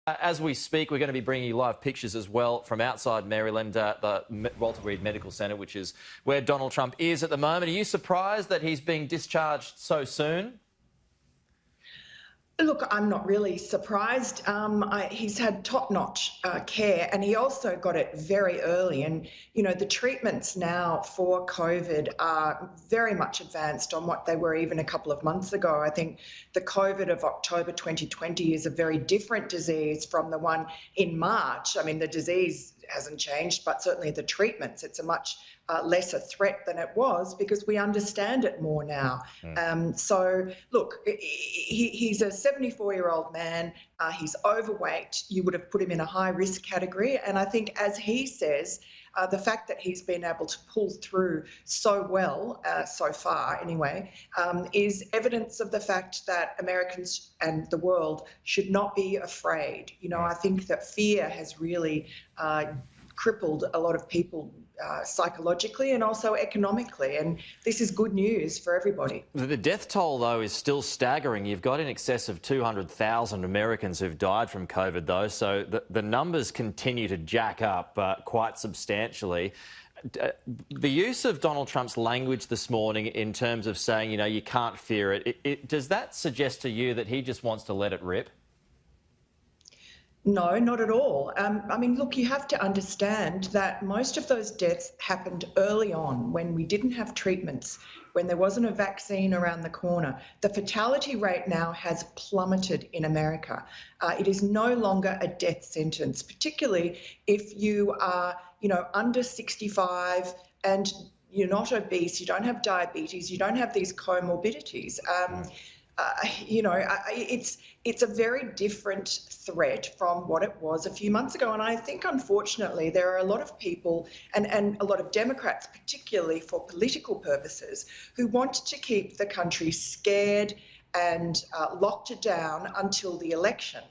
As we speak, we're going to be bringing you live pictures as well from outside Maryland, the Walter Reed Medical Centre, which is where Donald Trump is at the moment. Are you surprised that he's being discharged so soon? Look, I'm not really surprised. He's had top-notch care, and he also got it very early. And, you know, the treatments now for COVID are very much advanced on what they were even a couple of months ago. I think the COVID of October 2020 is a very different disease from the one in March. I mean, the disease hasn't changed, but certainly the treatments, it's a much lesser threat than it was because we understand it more now. So, look, he's a 74-year-old man. He's overweight. You would have put him in a high-risk category. And I think, as he says, the fact that he's been able to pull through so well, so far anyway, is evidence of the fact that Americans and the world should not be afraid. You know, I think that fear has really crippled a lot of people psychologically and also economically, and this is good news for everybody. The death toll, though, is still staggering. You've got in excess of 200,000 Americans who've died from COVID, though, so the numbers continue to jack up quite substantially. The use of Donald Trump's language this morning in terms of saying, you know, you can't fear it, does that suggest to you that he just wants to let it rip? No, not at all. I mean, look, you have to understand that most of those deaths happened early on when we didn't have treatments, when there wasn't a vaccine around the corner. The fatality rate now has plummeted in America. It is no longer a death sentence, particularly if you are, you know, under 65 and you're not obese, you don't have diabetes, you don't have these comorbidities. You know, it's a very different threat from what it was a few months ago. And I think, unfortunately, there are a lot of people and a lot of Democrats, particularly for political purposes, who want to keep the country scared and locked it down until the election.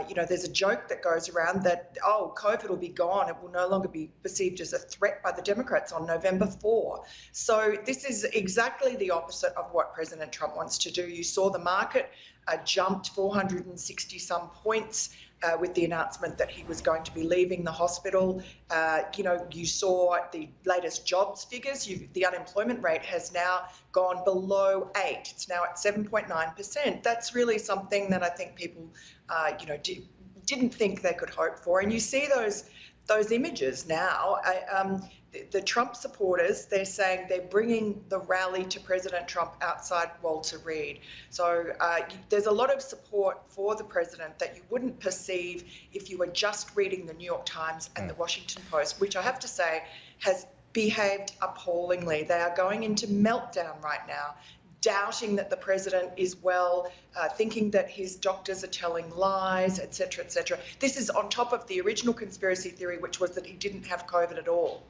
You know, there's a joke that goes around that, oh, COVID will be gone. It will no longer be perceived as a threat by the Democrats on November 4. So this is exactly the opposite of what President Trump wants to do. You saw the market jumped 460 some points with the announcement that he was going to be leaving the hospital. You know, you saw the latest jobs figures. The unemployment rate has now gone below 8. It's now at 7.9%. That's really something that I think people, you know, didn't think they could hope for. And you see those images now. The Trump supporters, they're saying they're bringing the rally to President Trump outside Walter Reed. So there's a lot of support for the president that you wouldn't perceive if you were just reading the New York Times and the Washington Post, which I have to say has behaved appallingly. They are going into meltdown right now, doubting that the president is well, thinking that his doctors are telling lies, etc., etc. This is on top of the original conspiracy theory, which was that he didn't have COVID at all.